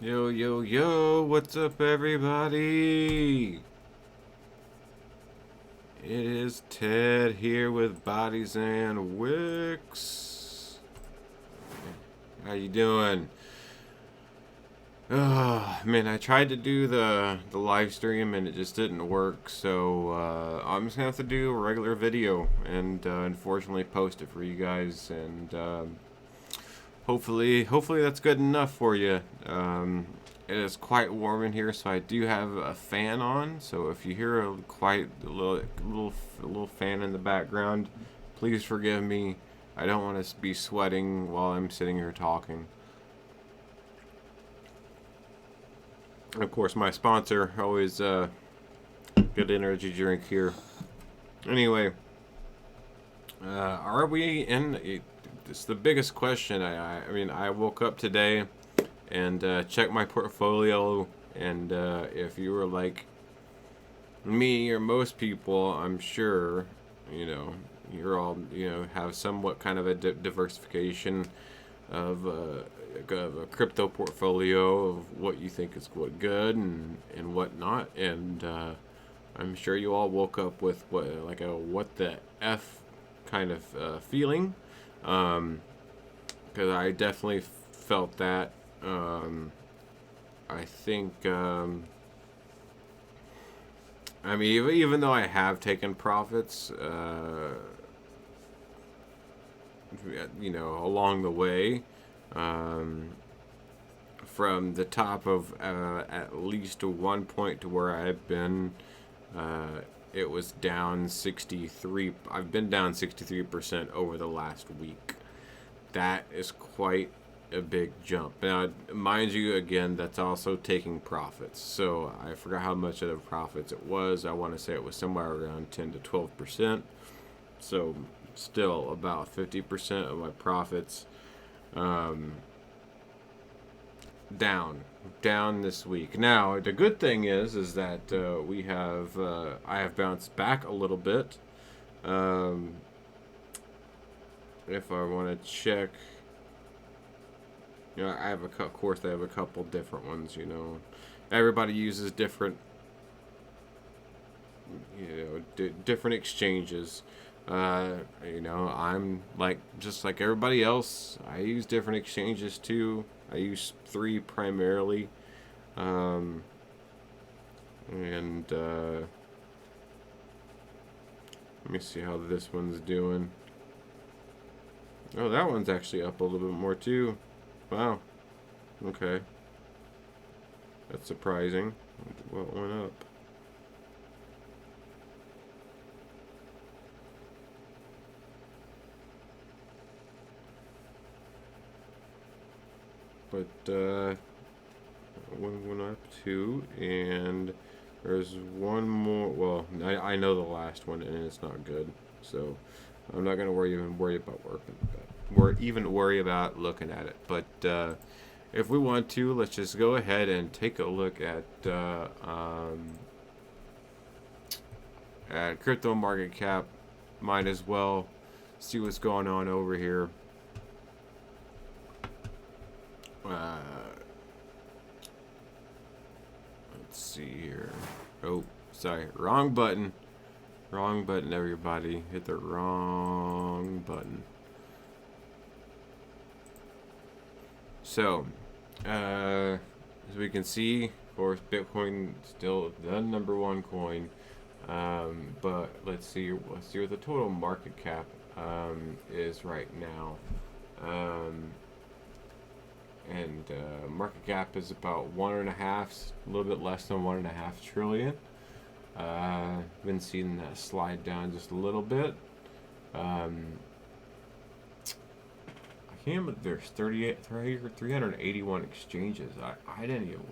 Yo, yo, yo, what's up, everybody? It is Ted here with Bodies and Wicks. How you doing? Oh, man, I tried to do the live stream and it just didn't work, so I'm just gonna have to do a regular video and unfortunately post it for you guys, and hopefully that's good enough for you. It is quite warm in here, so I do have a fan on. So if you hear a little fan in the background, please forgive me. I don't want to be sweating while I'm sitting here talking. Of course, my sponsor, always good energy drink here. Anyway, are we in? It's the biggest question. I mean, I woke up today and checked my portfolio, and if you were like me or most people, I'm sure, you're all, have somewhat kind of a diversification of a crypto portfolio of what you think is what good and what not, and I'm sure you all woke up with what the F kind of feeling, because I definitely felt that. I think, I mean, even though I have taken profits, along the way, from the top of at least one point to where I've been, it was down 63. I've been down 63% over the last week. That is quite a big jump. Now, mind you, again, that's also taking profits. So I forgot how much of the profits it was. I want to say it was somewhere around 10 to 12%. So still about 50% of my profits down this week. Now, the good thing is that I have bounced back a little bit. If I want to check, I have of course, they have a couple different ones. Everybody uses different, different exchanges. I'm just like everybody else. I use different exchanges too. I use 3 primarily, and let me see how this one's doing. Oh, that one's actually up a little bit more too. Wow. Okay. That's surprising. What went up? But one went up too, and there's one more. Well, I know the last one, and it's not good. So I'm not gonna worry about looking at it. But if we want to, let's just go ahead and take a look at crypto market cap. Might as well see what's going on over here. Let's see here. Oh, sorry, wrong button. Wrong button, everybody. Hit the wrong button. So, as we can see, of course, Bitcoin still the number 1 coin. But let's see what the total market cap is right now. And market cap is about 1.5, a little bit less than 1.5 trillion. Been seeing that slide down just a little bit. I can't believe there's 381 exchanges. I didn't even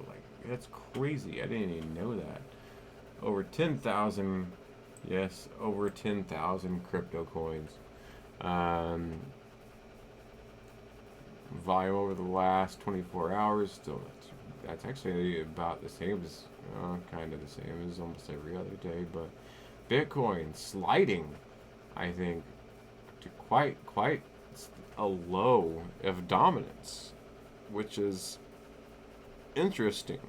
that's crazy. I didn't even know that. Over 10,000, yes, over 10,000 crypto coins. Volume over the last 24 hours, still that's actually about the same as, kind of the same as almost every other day. But Bitcoin sliding, I think, to quite a low of dominance, which is interesting.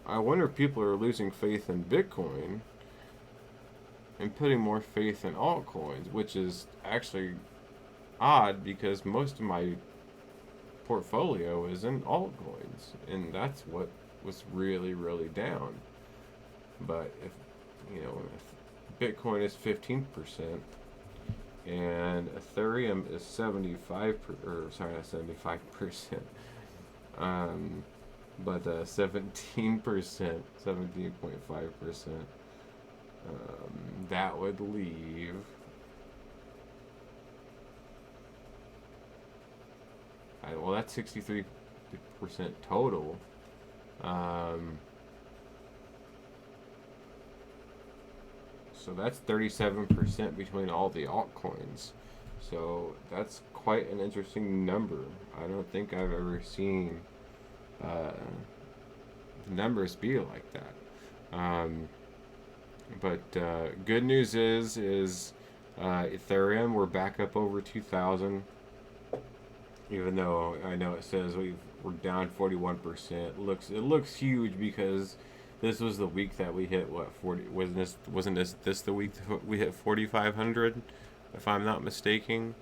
I wonder if people are losing faith in Bitcoin and putting more faith in altcoins, which is actually odd because most of my portfolio is in altcoins, and that's what was really, really down. But if if Bitcoin is 15% and Ethereum is 75%, but 17%, 17.5%, that would leave well, that's 63% total. So that's 37% between all the altcoins. So that's quite an interesting number. I don't think I've ever seen numbers be like that. But good news is Ethereum, we're back up over 2,000. Even though I know it says we're down 41%. It looks huge because this was the week that we hit 40. Wasn't this the week that we hit 4,500, if I'm not mistaken.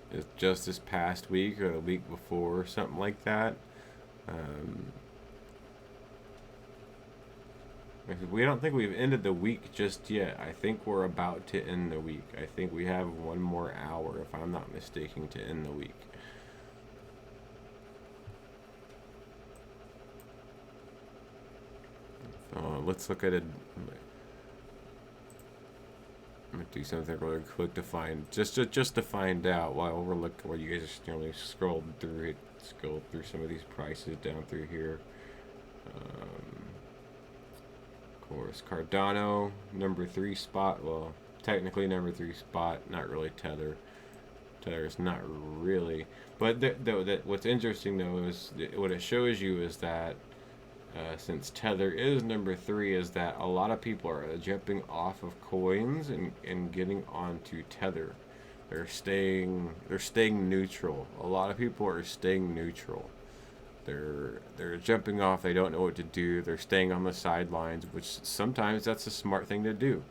It's just this past week or the week before or something like that. We don't think we've ended the week just yet. I think we're about to end the week. I think we have one more hour, if I'm not mistaken, to end the week. Let's look at it. I'm gonna do something really quick to find just to find out while we're looking. While you guys are scroll through some of these prices down through here. Of course, Cardano, number 3 spot. Well, technically number 3 spot, not really Tether. Tether's not really. But what's interesting though is what it shows you is that since Tether is number 3, is that a lot of people are jumping off of coins and getting onto Tether. They're staying neutral. A lot of people are staying neutral. They're jumping off. They don't know what to do. They're staying on the sidelines, which sometimes that's a smart thing to do.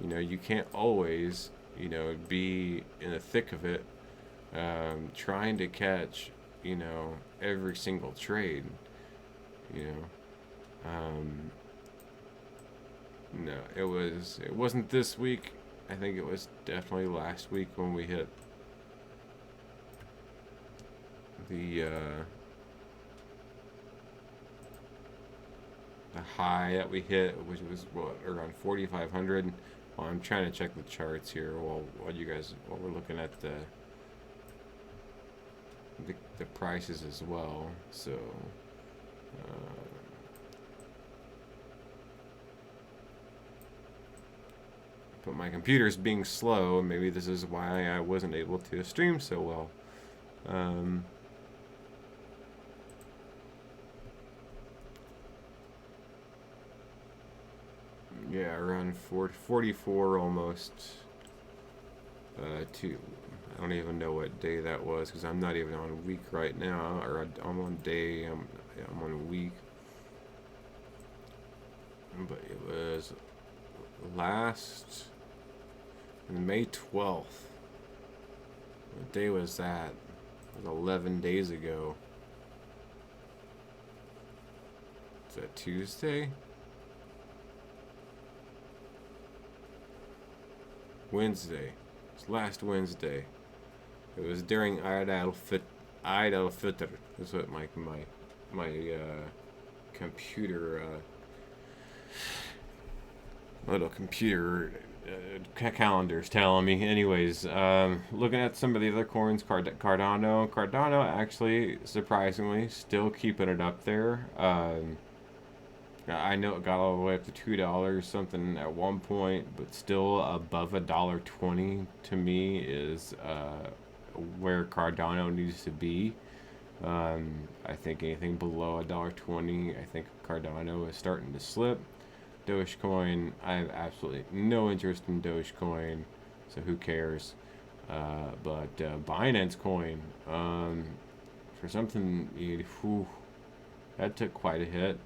You can't always, be in the thick of it, trying to catch, every single trade. No, it wasn't this week. I think it was definitely last week when we hit the high that we hit, which was around 4,500. Well, I'm trying to check the charts here while we're looking at the prices as well. So but my computer's being slow. Maybe this is why I wasn't able to stream so well. Yeah, around 44 almost. I don't even know what day that was because I'm not even on week right now, or I'm on day. I'm on week. But it was last May 12th. What day was that? It was 11 days ago. Is that Tuesday? Wednesday. It's last Wednesday. It was during Eid al-Fitr. That's what my computer little computer calendar's telling me. Anyways, looking at some of the other coins, Cardano actually surprisingly still keeping it up there. I know it got all the way up to $2 something at one point, but still above $1.20 to me is where Cardano needs to be. I think anything below $1.20, I think Cardano is starting to slip. Dogecoin, I have absolutely no interest in Dogecoin, so who cares? But Binance Coin, for something, that took quite a hit.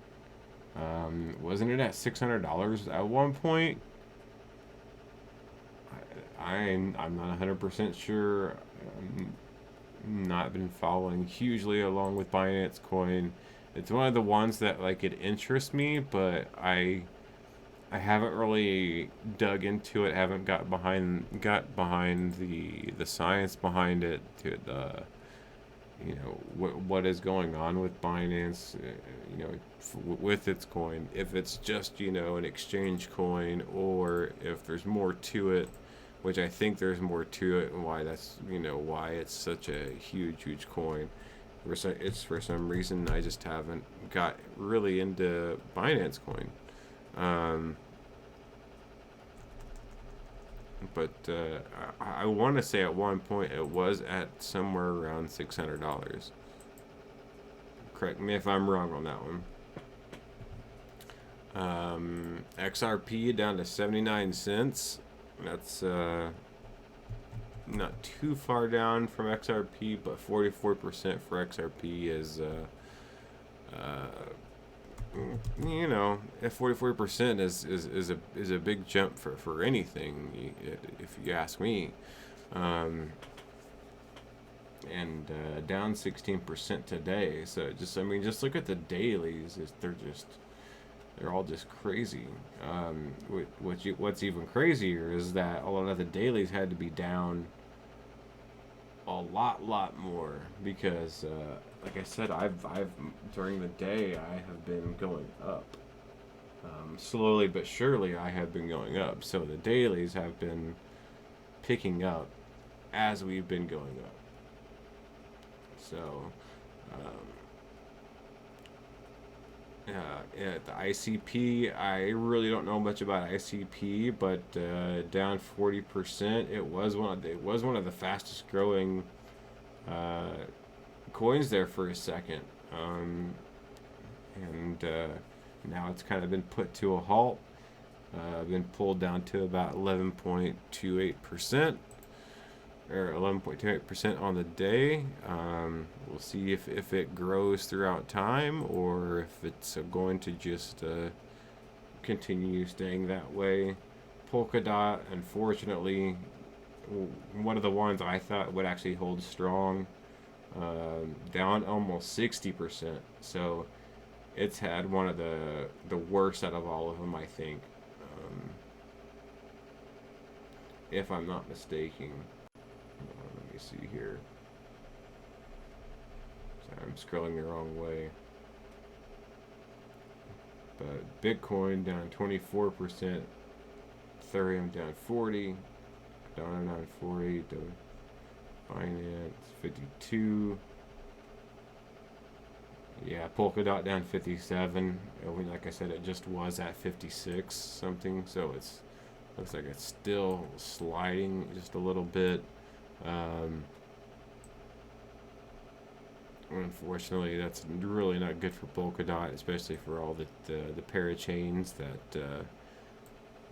Wasn't it at $600 at one point? I'm not 100% sure. Not been following hugely along with Binance Coin. It's one of the ones that like it interests me, but I haven't really dug into it. Haven't got behind the science behind it, to the what is going on with Binance, with its coin. If it's just an exchange coin, or if there's more to it, which I think there's more to it, and why that's why it's such a huge coin. It's for some reason I just haven't got really into Binance Coin. But I want to say at one point it was at somewhere around $600. Correct me if I'm wrong on that one. XRP down to 79 cents. That's not too far down from XRP, but 44% for XRP is at 44% is a big jump for anything, if you ask me. And down 16% today. So just look at the dailies. They're all just crazy. What's even crazier is that a lot of the dailies had to be down a lot more, because like I said, I've during the day I have been going up, slowly but surely. I have been going up, so the dailies have been picking up as we've been going up. So at the ICP, I really don't know much about ICP, but down 40%. It was one of the fastest growing coins there for a second, and now it's kind of been put to a halt. Been pulled down to about 11.28%. Or 11.28% on the day. We'll see if it grows throughout time, or if it's going to just continue staying that way. Polkadot, unfortunately, one of the ones I thought would actually hold strong, down almost 60%. So it's had one of the worst out of all of them, I think, if I'm not mistaken. Let me see here. Sorry, I'm scrolling the wrong way. But Bitcoin down 24%, Ethereum down 40%, Cardano down 40%, Binance 52%. Yeah, Polkadot down 57%. Like I said, it just was at 56 something, so it's looks like it's still sliding just a little bit. Unfortunately, that's really not good for Polkadot, especially for all the parachains that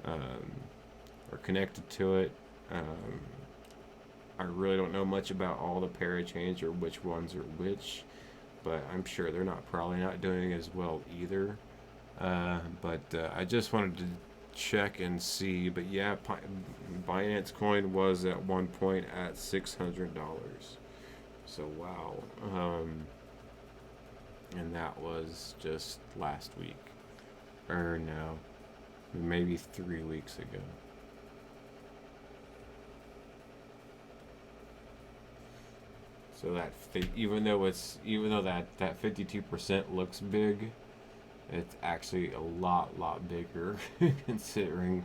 are connected to it. I really don't know much about all the parachains or which ones are which, but I'm sure they're probably not doing as well either. But I just wanted to check and see. But yeah, Binance Coin was at one point at $600. So wow. And that was just last week, or no, maybe 3 weeks ago. So that even though that 52% looks big, it's actually a lot bigger considering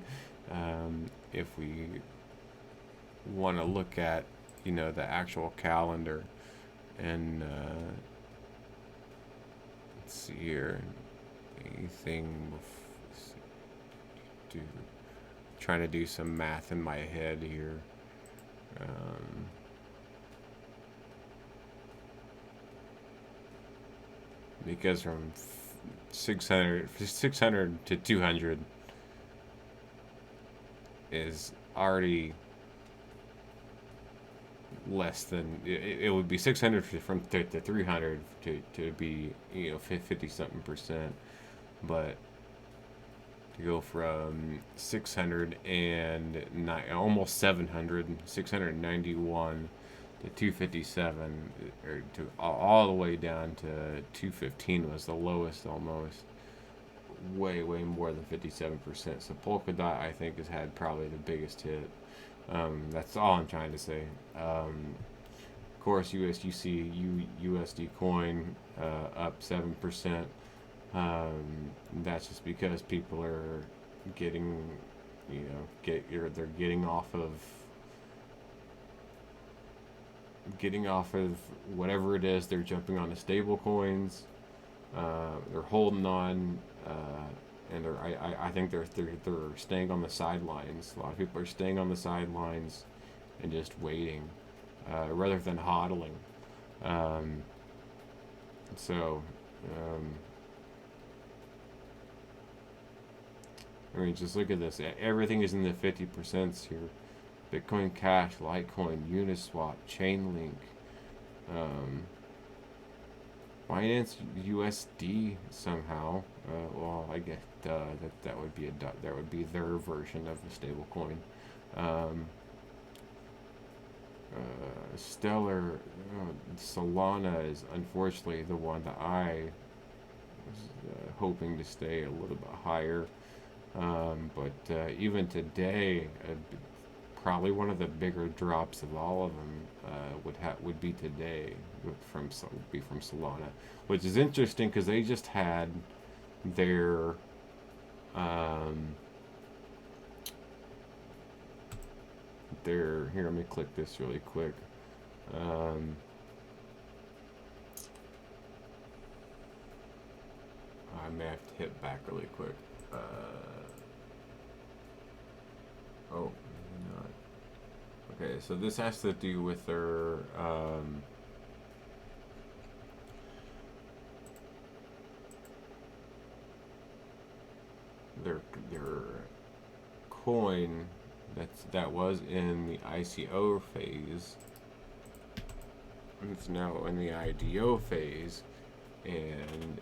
if we want to look at the actual calendar. And let's see here, trying to do some math in my head here. Because from 600 to 200 is already less than it would be 600 from to 300 to be 50 something percent, but to go from 600 and almost 700, 691 to 257, or to all the way down to 215 was the lowest almost. Way more than 57%. So Polkadot, I think, has had probably the biggest hit. That's all I'm trying to say. Of course, USD coin up 7%. That's just because people are getting, they're getting off of whatever it is. They're jumping on the stable coins. They're holding on, and I think they're staying on the sidelines. A lot of people are staying on the sidelines and just waiting, rather than hodling. I mean, just look at this. Everything is in the 50% here. Bitcoin Cash, Litecoin, Uniswap, Chainlink, Binance USD somehow. Well, I guess that would be their version of a stable coin. Stellar, Solana is unfortunately the one that I was hoping to stay a little bit higher. But even today, probably one of the bigger drops of all of them would be today from Solana, which is interesting because they just had their here. Let me click this really quick. I may have to hit back really quick. Oh, not. Okay, so this has to do with their coin that was in the ICO phase. It's now in the IDO phase, and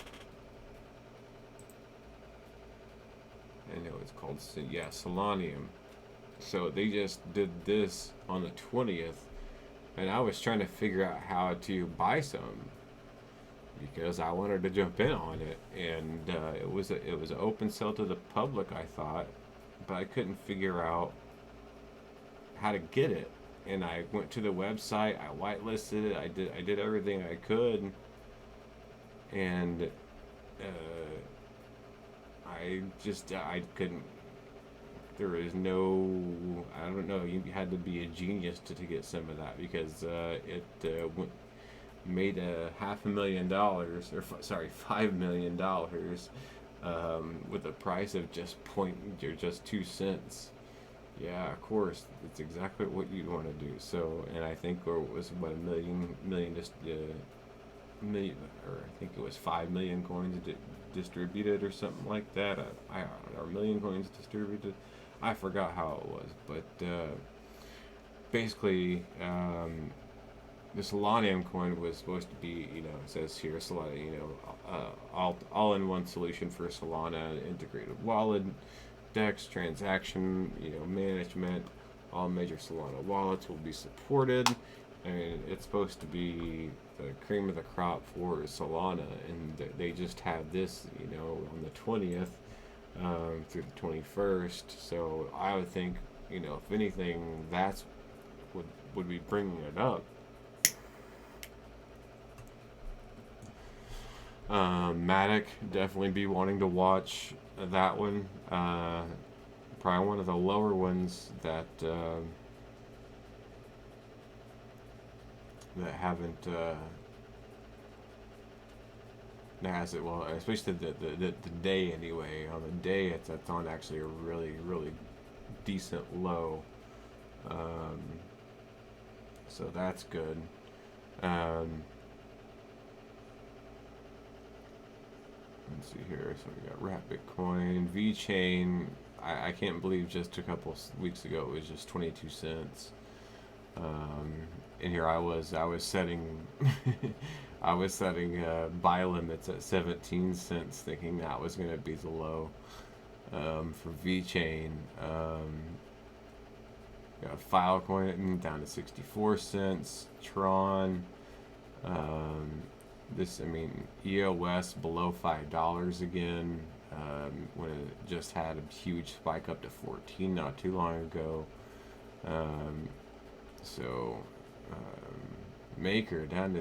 I know it's called Solanium. So they just did this on the 20th, and I was trying to figure out how to buy some because I wanted to jump in on it, and it was an open sell to the public, I thought, but I couldn't figure out how to get it. And I went to the website, I whitelisted it, I did everything I could, and I couldn't. There was no, I don't know, you had to be a genius to get some of that, because it made $500,000, or $5 million, with a price of just 2 cents. Yeah, of course, it's exactly what you want to do. So, and I think it was what, a million, or I think it was 5 million coins distributed or something like that. I don't know, 1 million coins distributed. I forgot how it was, but basically, the Solanium coin was supposed to be, it says here, Solana, all-in-one solution for Solana, integrated wallet, DEX, transaction, management. All major Solana wallets will be supported, and it's supposed to be the cream of the crop for Solana, and they just had this, on the 20th through the 21st. So I would think, if anything, that's would be bringing it up. Matic, definitely be wanting to watch that one. Probably one of the lower ones that haven't that has it, well, especially the day anyway. On the day, it's on actually a really decent low. So that's good. Let's see here. So we got Wrap Bitcoin, VeChain. I can't believe just a couple weeks ago it was just 22 cents. and here I was setting I was setting buy limits at 17 cents, thinking that was going to be the low for VeChain. Got Filecoin down to 64 cents. Tron. This, I mean, EOS below $5 again. When it just had a huge spike up to 14 not too long ago. Maker down to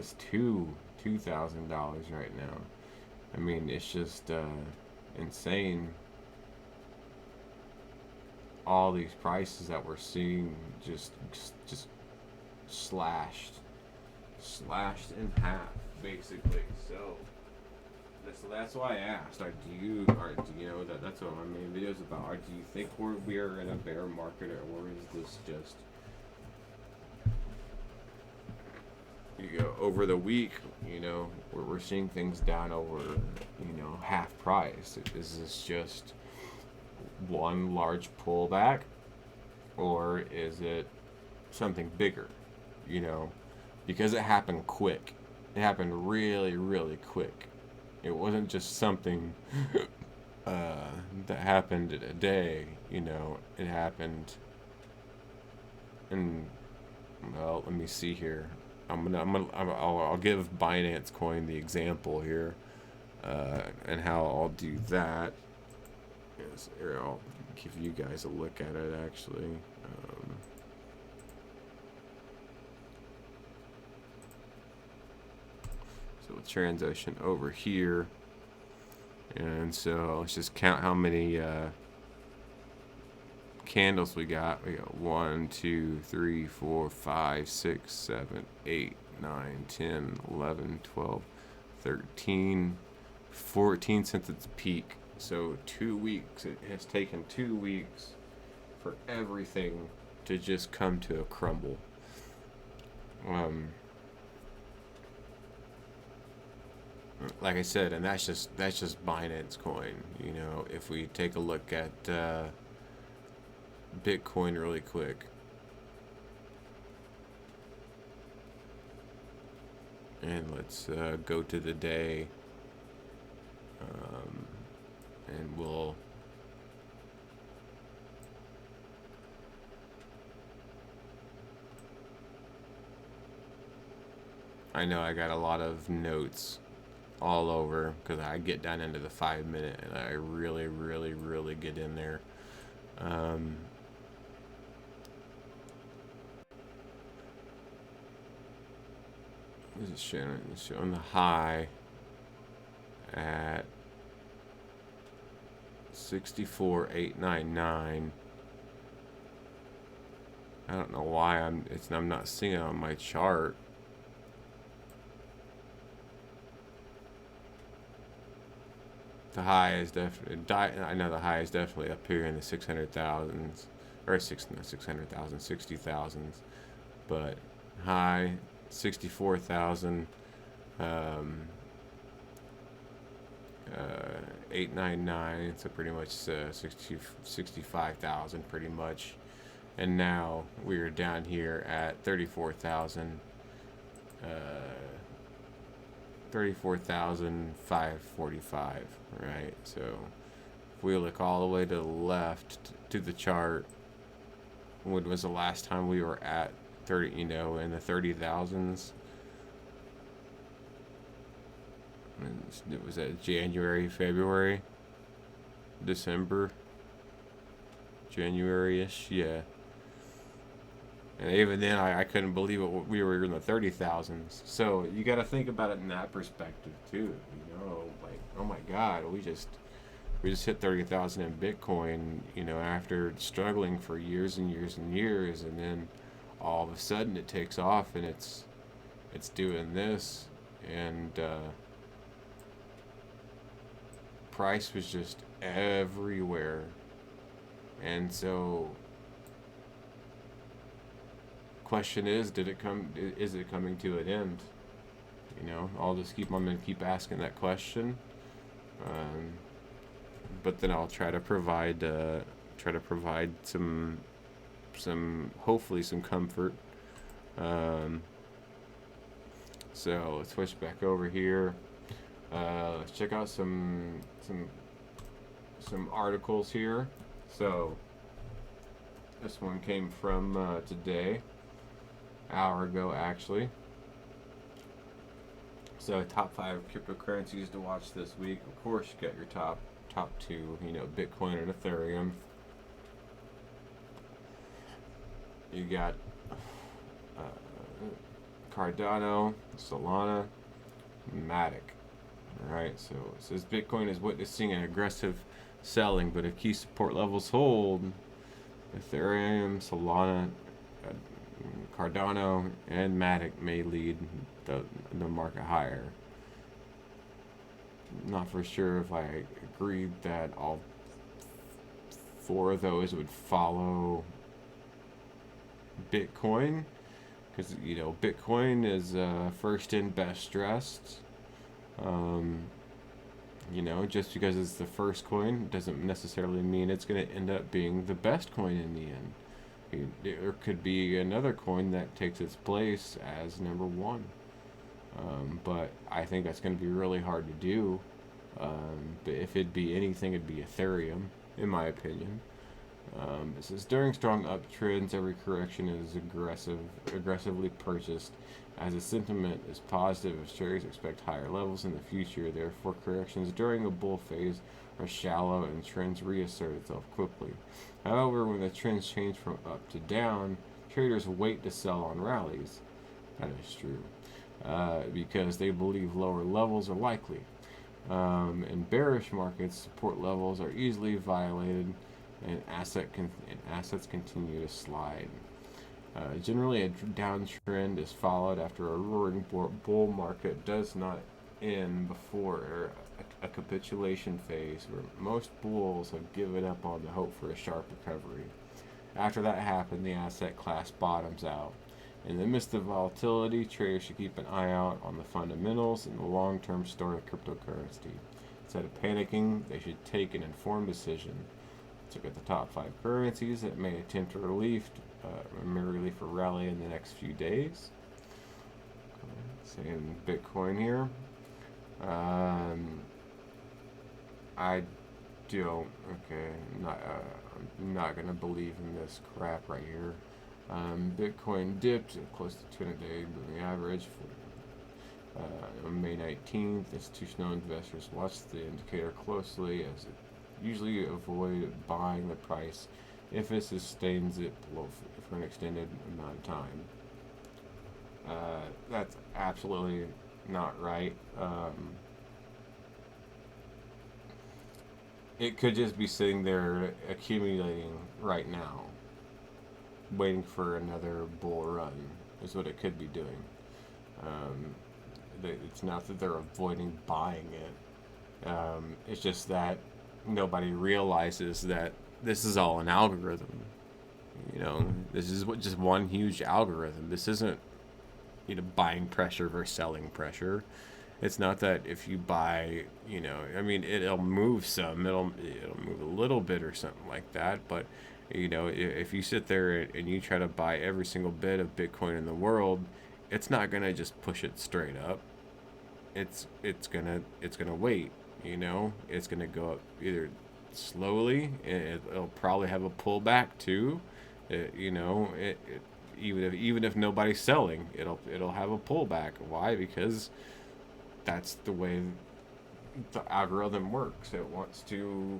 $2,000 right now. I mean, it's just insane. All these prices that we're seeing just slashed in half, basically. So that's why I asked. Do you know that's what my main video is about? Do you think we are in a bear market, or is this just over the week? We're seeing things down over half price. Is this just one large pullback, or is it something bigger? Because it happened quick. It happened really, really quick. It wasn't just something that happened in a day. It happened. And well, let me see here. I'll give Binance Coin the example here, and how I'll do that. Yes, here, I'll give you guys a look at it actually. So transition over here, and so let's just count how many candles we got. We got 1, 2, 3, 4, 5, 6, 7, 8, 9, 10, 11, 12, 13, 14 since its peak. So 2 weeks. It has taken 2 weeks for everything to just come to a crumble. Like I said, and that's just Binance Coin. If we take a look at Bitcoin really quick. And let's go to the day. And we'll I know I got a lot of notes all over because I get down into the 5 minute and I really, really, really get in there. This is showing the high at 64,899. I don't know why I'm not seeing it on my chart. The high is definitely, I know the high is definitely up here in the 600,000s, or 60,000s, but high 64,000, 899, so pretty much 65,000 pretty much, and now we're down here at 34,000, 34,545, right? So if we look all the way to the left to the chart, when was the last time we were at 30, in the 30,000s? It was at January, February, December, January-ish, yeah. And even then, I couldn't believe it. We were in the 30,000s. So you got to think about it in that perspective too. Like, oh my God, we just hit 30,000 in Bitcoin. After struggling for years and years and years, and then all of a sudden it takes off and it's doing this, and price was just everywhere, and so. Question is, is it coming to an end? I'll just keep asking that question, but then I'll try to provide some hopefully some comfort So let's switch back over here. Let's check out some articles here. So this one came from today, hour ago actually. So top 5 cryptocurrencies to watch this week. Of course, you got your top 2, Bitcoin and Ethereum. You got Cardano, Solana, Matic. Alright, so it says Bitcoin is witnessing an aggressive selling, but if key support levels hold, Ethereum, Solana, Cardano, and Matic may lead the market higher. Not for sure if I agreed that all 4 of those would follow Bitcoin, because Bitcoin is first in, best dressed. Just because it's the first coin doesn't necessarily mean it's going to end up being the best coin in the end. There could be another coin that takes its place as number 1. But I think that's going to be really hard to do. But if it'd be anything, it'd be Ethereum, in my opinion. It says during strong uptrends, every correction is aggressively purchased, as the sentiment is positive as traders expect higher levels in the future. Therefore, corrections during a bull phase are shallow and trends reassert itself quickly. However, when the trends change from up to down, traders wait to sell on rallies. That is true, because they believe lower levels are likely. In bearish markets, support levels are easily violated, and assets continue to slide. Generally, a downtrend is followed after a roaring bull market does not end before a capitulation phase, where most bulls have given up on the hope for a sharp recovery. After that happens, the asset class bottoms out. In the midst of volatility, traders should keep an eye out on the fundamentals and the long-term story of cryptocurrency. Instead of panicking, they should take an informed decision. Let's look at the top 5 currencies that may attempt a relief or rally in the next few days. Saying Bitcoin here. I don't. Okay, I'm not gonna believe in this crap right here. Bitcoin dipped close to 200-day moving average on May 19th. Institutional investors watch the indicator closely, as it usually avoid buying the price if it sustains it below for an extended amount of time. That's absolutely not right. It could just be sitting there accumulating right now, waiting for another bull run, is what it could be doing. It's not that they're avoiding buying it. It's just that nobody realizes that this is all an algorithm. This is just one huge algorithm. This isn't buying pressure versus selling pressure. It's not that if you buy, it'll move some, it'll move a little bit or something like that, but if you sit there and you try to buy every single bit of Bitcoin in the world, it's not gonna just push it straight up. It's gonna wait. It's gonna go up either slowly. It'll probably have a pullback too. Even if nobody's selling, it'll have a pullback. Why? Because that's the way the algorithm works. It wants to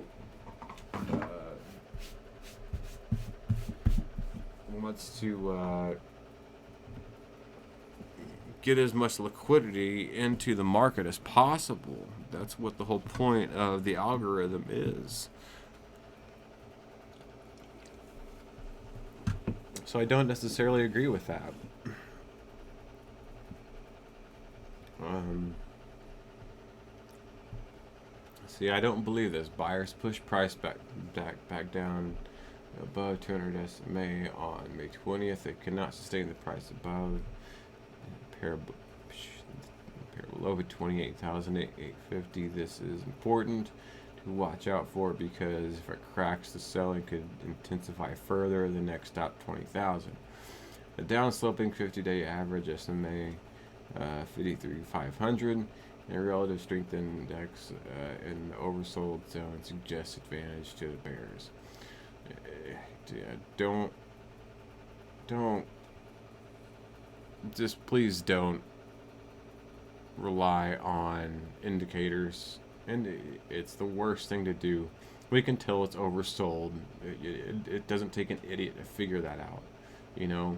get as much liquidity into the market as possible. That's what the whole point of the algorithm is. So I don't necessarily agree with that. See, I don't believe this. Buyers push price back down above 200 SMA on May 20th. They cannot sustain the price above. Pair below 28,850. This is important to watch out for, because if it cracks, the selling could intensify further. The next stop 20,000. The downsloping 50-day average SMA 53,500 and relative strength index in the oversold zone suggests advantage to the bears. Don't just please don't rely on indicators, and it's the worst thing to do. We can tell it's oversold. It doesn't take an idiot to figure that out, you know.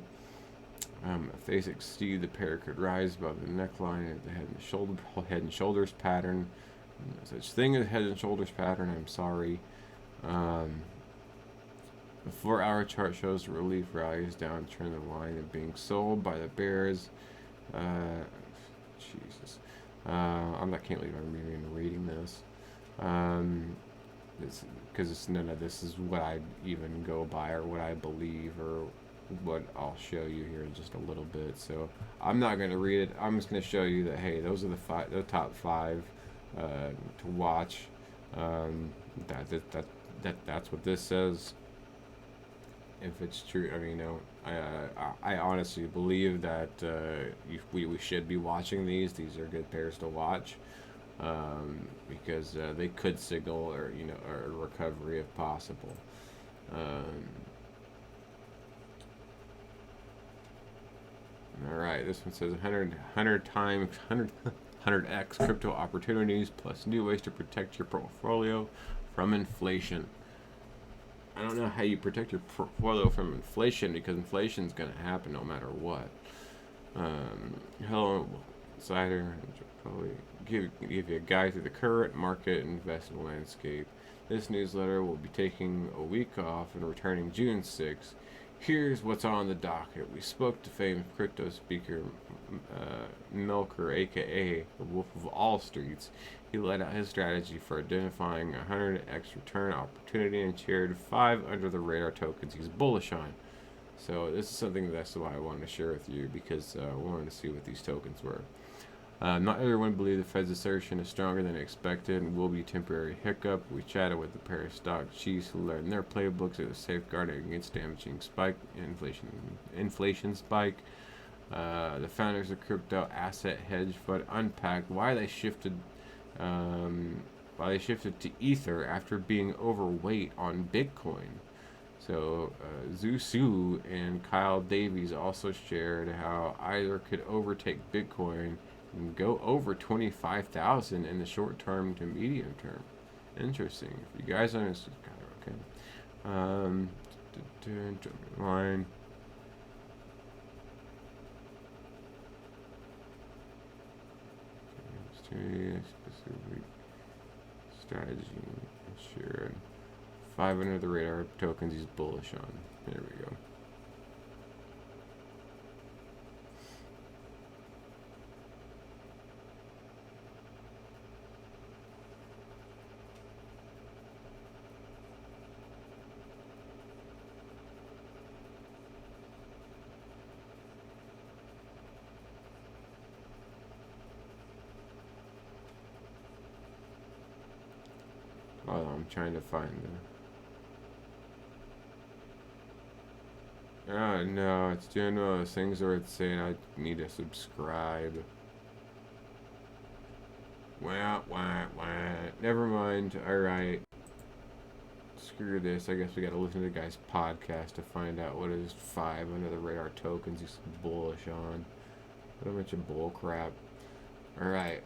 If they succeed, the pair could rise above the neckline at the head and shoulders pattern. No such thing as head and shoulders pattern. I'm sorry. The 4-hour chart shows the relief rallies downtrend the line and being sold by the bears. Jesus, I can't believe I'm even reading this. Because none of this is what I even go by or what I believe or what I'll show you here in just a little bit. So I'm not going to read it. I'm just going to show you that, hey, those are the top 5 to watch. That's what this says. If it's true, I mean, I honestly believe that we should be watching these. These are good pairs to watch because they could signal or a recovery if possible. All right, this one says 100x crypto opportunities plus new ways to protect your portfolio from inflation. I don't know how you protect your portfolio from inflation, because inflation is going to happen no matter what. Hello, Insider. Probably give you a guide to the current market and investment landscape. This newsletter will be taking a week off and returning June 6th. Here's what's on the docket. We spoke to famed crypto speaker Melker, aka the Wolf of All Streets. He laid out his strategy for identifying a 100x return opportunity and shared 5 under-the-radar tokens he's bullish on. So this is something that's why I wanted to share with you, because I wanted to see what these tokens were. Not everyone believed the Fed's assertion is stronger than expected and will be a temporary hiccup. We chatted with the pair of stock chiefs who learned their playbooks as safeguarding against damaging inflation spike. The founders of crypto asset hedge fund unpacked why they shifted to Ether after being overweight on Bitcoin. So Zhu Su and Kyle Davies also shared how either could overtake Bitcoin and go over 25,000 in the short term to medium term. Interesting. If you guys understand, okay. Line. Specific strategy shared. 5 under the radar tokens he's bullish on. There we go. Oh, I'm trying to find the... Oh, no, it's doing one of those things where it's saying I need to subscribe. Wah. Never mind. Alright. Screw this. I guess we gotta listen to the guy's podcast to find out what his 5 under the radar tokens he's bullish on. What a bunch of bull crap. Alright,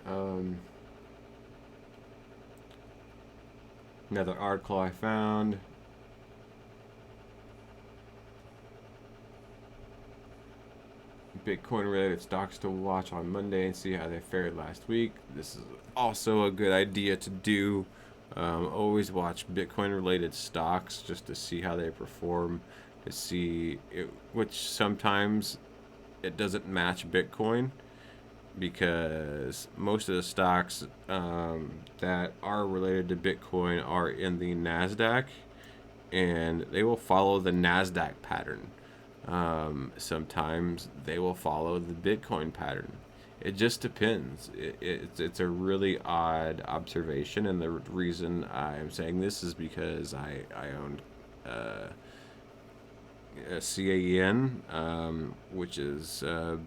another article I found. Bitcoin related stocks to watch on Monday and see how they fared last week. This is also a good idea to do. Always watch Bitcoin related stocks just to see how they perform, to see it, which sometimes it doesn't match Bitcoin, because most of the stocks that are related to Bitcoin are in the NASDAQ, and they will follow the NASDAQ pattern. Sometimes they will follow the Bitcoin pattern. It just depends. It's a really odd observation, and the reason I'm saying this is because I owned CAN, which is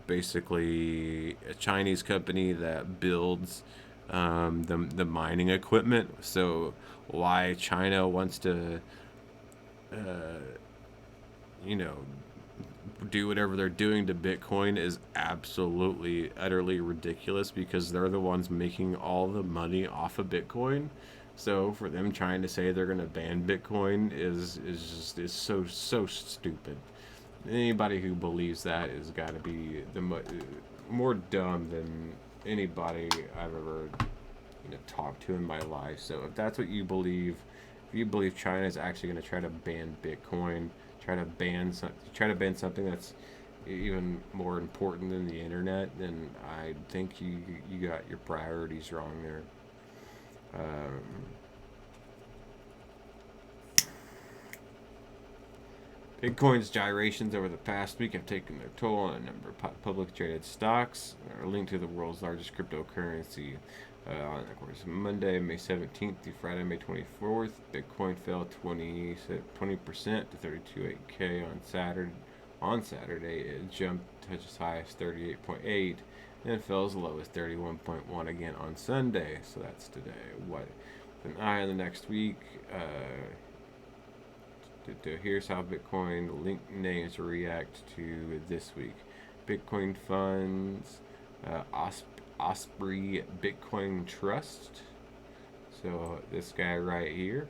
basically a Chinese company that builds the mining equipment. So why China wants to, you know, do whatever they're doing to Bitcoin is absolutely, utterly ridiculous, because they're the ones making all the money off of Bitcoin. So for them trying to say they're going to ban Bitcoin is so stupid. Anybody who believes that has got to be more dumb than anybody I've ever talked to in my life. So if that's what you believe, if you believe China is actually going to try to ban Bitcoin, try to ban something that's even more important than the internet, then I think you got your priorities wrong there. Bitcoin's gyrations over the past week have taken their toll on a number of public traded stocks. Are linked to the world's largest cryptocurrency. On, of course, Monday, May 17th through Friday, May 24th, Bitcoin fell 20% to 32.8K on Saturday. It jumped to as high as 38.8 and fell as low as 31.1 again on Sunday. So that's today. What? An eye on the next week. Here's how Bitcoin linked names react to this week. Bitcoin funds, Osprey Bitcoin Trust. So this guy right here.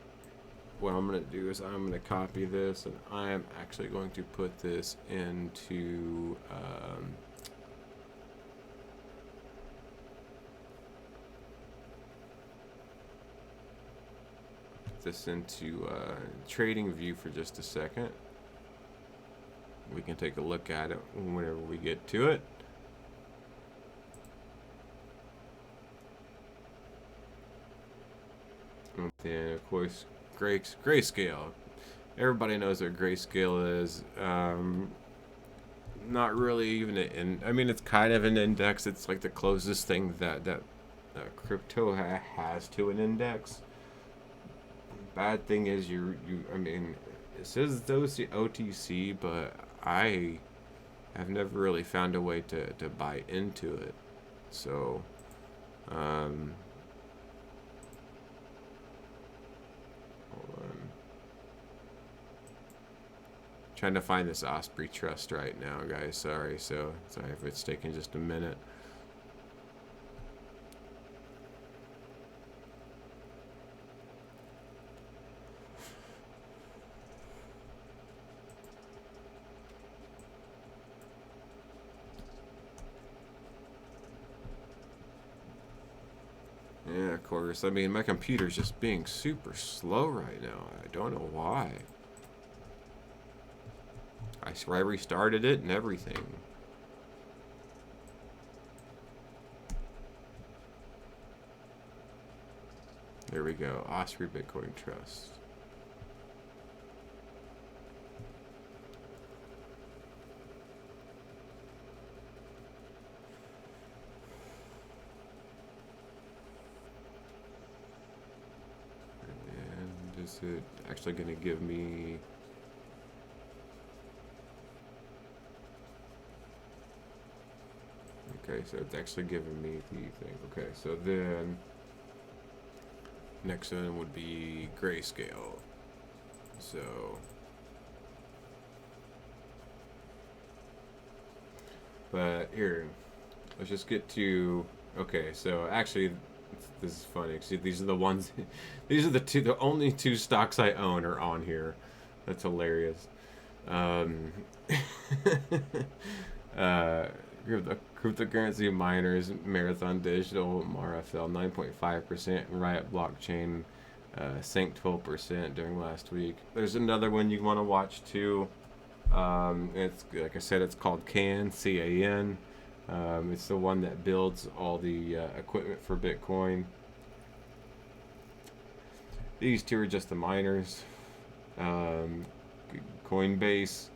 What I'm going to do is I'm going to copy this, and I am actually going to put this into Trading View for just a second. We can take a look at it whenever we get to it. And then, of course, Grayscale. Everybody knows what Grayscale is. Not really even I mean, it's kind of an index. It's like the closest thing that crypto has to an index. Bad thing is I mean, it says those OTC, but I have never really found a way to buy into it. So, hold on. Trying to find this Osprey Trust right now, guys. Sorry if it's taking just a minute. Yeah, of course. I mean, my computer's just being super slow right now. I don't know why. I restarted it and everything. There we go. Osprey Bitcoin Trust. And is it actually going to give me... Okay, so it's actually giving me the thing. Okay, so then next one would be Grayscale. So but here, let's just get to, okay, so actually this is funny. See, these are the ones these are the only two stocks I own are on here. That's hilarious. The cryptocurrency miners, Marathon Digital, Mara fell 9.5%, and Riot Blockchain sank 12% during last week. There's another one you want to watch too. It's, like I said, it's called CAN, C-A-N. It's the one that builds all the equipment for Bitcoin. These two are just the miners. Coinbase,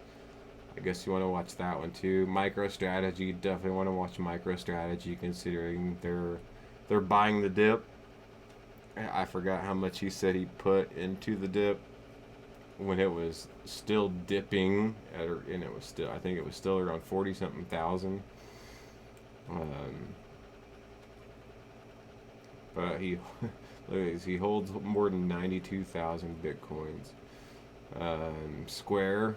I guess you want to watch that one too. MicroStrategy, definitely want to watch MicroStrategy, considering they're buying the dip. I forgot how much he said he put into the dip. when it was still dipping at, and it was still, I think it was still around 40 something thousand. But he look at this, he holds more than 92,000 bitcoins. Square,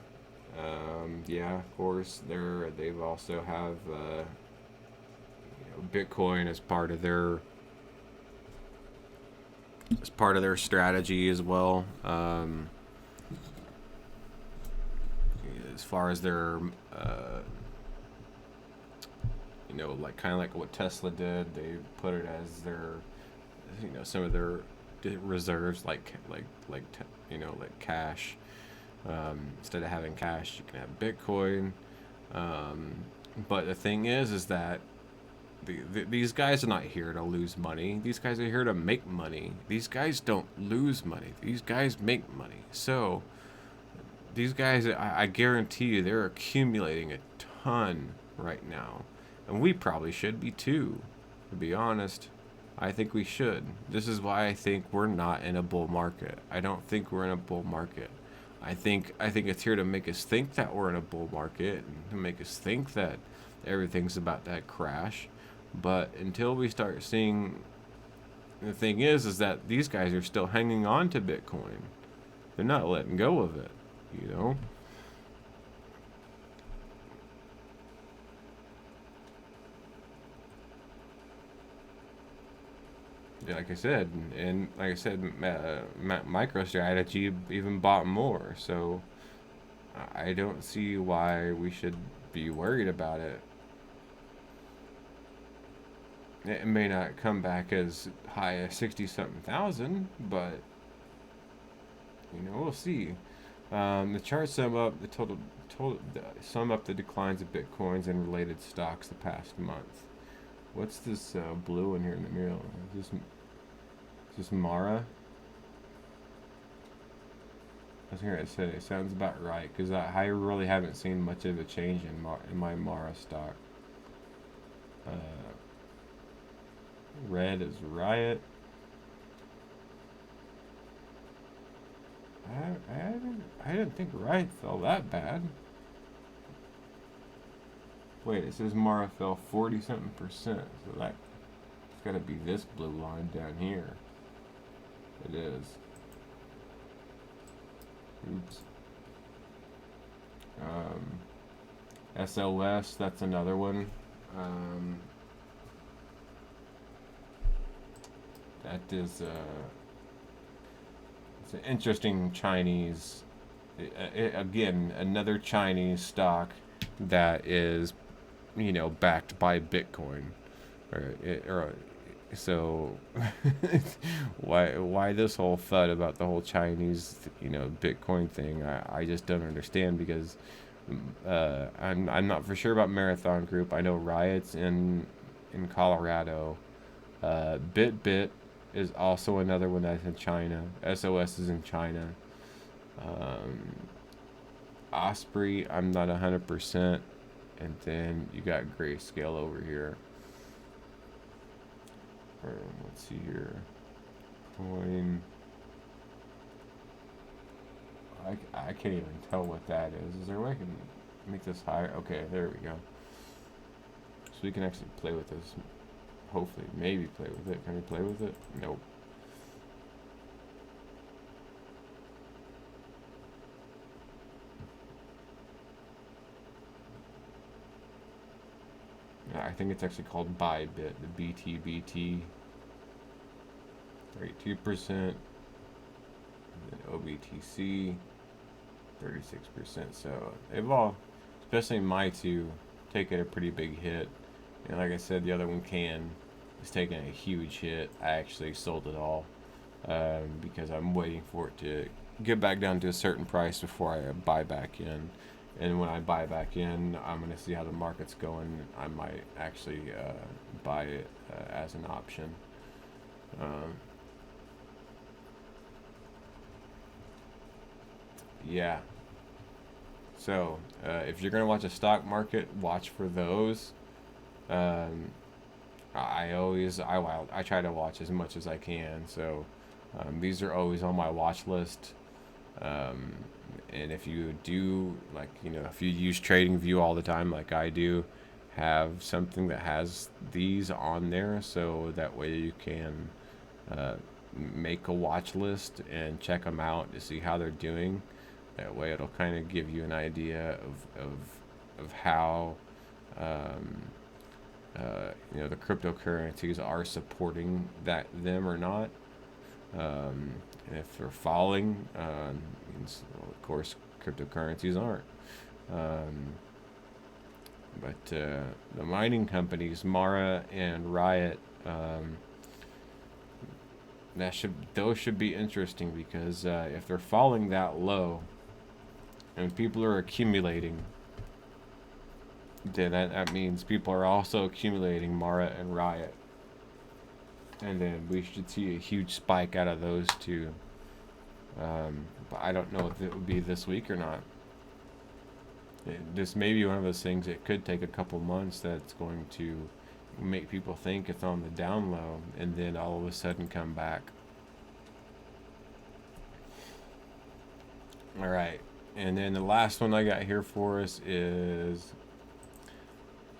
yeah, of course, they've also have Bitcoin as part of their strategy as well. As far as their like kind of like what Tesla did, they put it as their some of their reserves, like cash. Instead of having cash, you can have Bitcoin. But the thing is that these guys are not here to lose money. These guys are here to make money. These guys don't lose money. These guys make money. So these guys, I guarantee you, they're accumulating a ton right now. And we probably should be too, to be honest. I think we should. This is why I think we're not in a bull market. I don't think we're in a bull market. I think it's here to make us think that we're in a bull market and to make us think that everything's about to crash. But until we start seeing, the thing is that these guys are still hanging on to Bitcoin. They're not letting go of it, Yeah, like I said, MicroStrategy even bought more, so I don't see why we should be worried about it. It may not come back as high as 60-something thousand, but we'll see. The chart sum up the declines of bitcoins and related stocks the past month. What's this blue in here in the middle? Is this Mara? I was gonna say it sounds about right, because I really haven't seen much of a change in my Mara stock. Red is Riot. I didn't think Riot fell that bad. Wait, it says Mara fell 40-something%, so that's gotta be this blue line down here. It is. Oops. SLS, that's another one. That is it's an interesting Chinese, again, another Chinese stock that is, backed by Bitcoin, so why this whole FUD about the whole Chinese, Bitcoin thing? I just don't understand, because I'm not for sure about Marathon Group. I know Riot's in Colorado. BitBit is also another one that's in China. SOS is in China. Osprey, I'm not 100%. And then you got Grayscale over here. Let's see here. Coin. I can't even tell what that is. Is there a way I can make this higher? Okay, there we go. So we can actually play with this. Hopefully, maybe play with it. Can we play with it? Nope. I think it's actually called Bybit, the BTBT. 32%. And then OBTC, 36%. So they've all, especially my two, taken a pretty big hit. And like I said, the other one is taking a huge hit. I actually sold it all because I'm waiting for it to get back down to a certain price before I buy back in. And when I buy back in, I'm going to see how the market's going. I might actually buy it as an option. Yeah. So if you're going to watch a stock market, watch for those. I try to watch as much as I can. So these are always on my watch list. And if you do, like, if you use TradingView all the time, like I do, have something that has these on there, so that way you can make a watch list and check them out to see how they're doing. That way it'll kind of give you an idea of how the cryptocurrencies are supporting them or not. And if they're falling, means, well, of course, cryptocurrencies aren't. But the mining companies, Mara and Riot, those should be interesting, because if they're falling that low and people are accumulating, then that means people are also accumulating Mara and Riot. And then we should see a huge spike out of those two. But I don't know if it would be this week or not. This may be one of those things. It could take a couple months that's going to make people think it's on the down low, and then all of a sudden come back. All right, and then the last one I got here for us is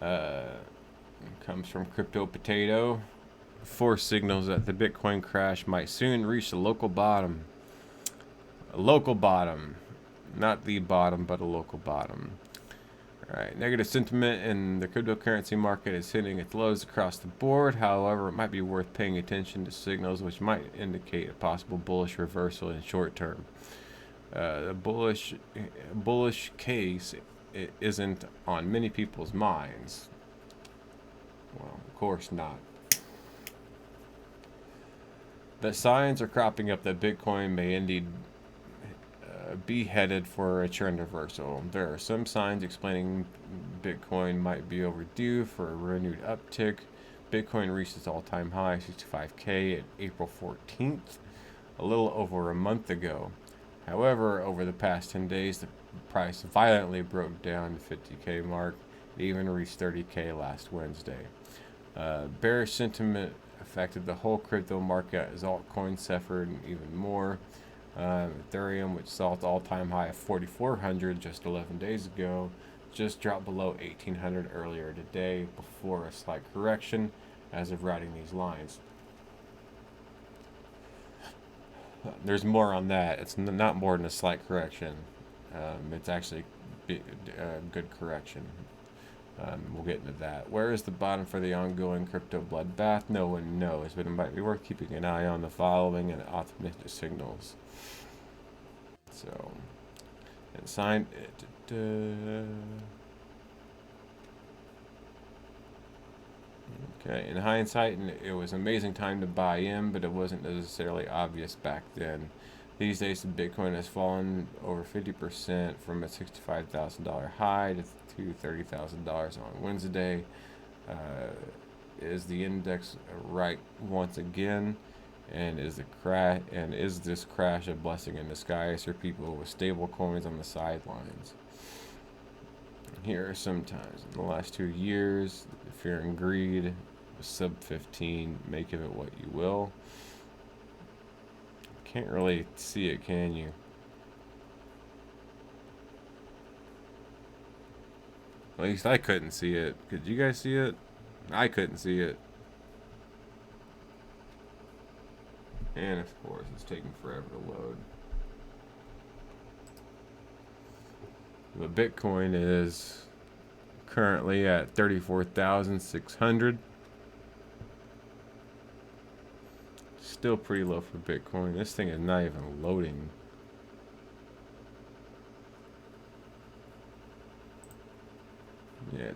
comes from Crypto Potato. 4 signals that the Bitcoin crash might soon reach a local bottom. A local bottom. Not the bottom, but a local bottom. Alright, negative sentiment in the cryptocurrency market is hitting its lows across the board. However, it might be worth paying attention to signals which might indicate a possible bullish reversal in short term. The bullish case isn't on many people's minds. Well, of course not. The signs are cropping up that Bitcoin may indeed be headed for a trend reversal. There are some signs explaining Bitcoin might be overdue for a renewed uptick. Bitcoin reached its all-time high, 65K, at April 14th, a little over a month ago. However, over the past 10 days, the price violently broke down the 50K mark. It even reached 30K last Wednesday. Bearish sentiment affected the whole crypto market as altcoins suffered even more. Ethereum, which saw its all-time high of 4,400 just 11 days ago, just dropped below 1,800 earlier today before a slight correction as of writing these lines. There's more on that. It's not more than a slight correction. It's actually a good correction. We'll get into that. Where is the bottom for the ongoing crypto bloodbath? No one knows, but it might be worth keeping an eye on the following and optimistic signals. So, and sign it. Okay, in hindsight, it was an amazing time to buy in, but it wasn't necessarily obvious back then. These days, the Bitcoin has fallen over 50% from a $65,000 high to $30,000 on Wednesday. Is the index right once again? And is this crash a blessing in disguise for people with stable coins on the sidelines? Here are some times in the last 2 years, fear and greed was sub 15. Make of it what you will. Can't really see it, can you? At least I couldn't see it. Could you guys see it? I couldn't see it. And of course, it's taking forever to load. But Bitcoin is currently at 34,600. Still pretty low for Bitcoin. This thing is not even loading. Yeah,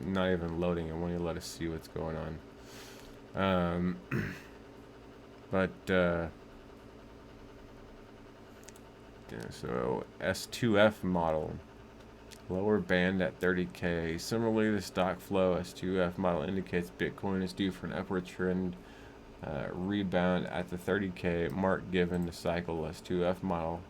not even loading. I want you to let us see what's going on. So S2F model, lower band at 30K. Similarly, the stock flow S2F model indicates Bitcoin is due for an upward trend rebound at the 30K mark, given the cycle S2F model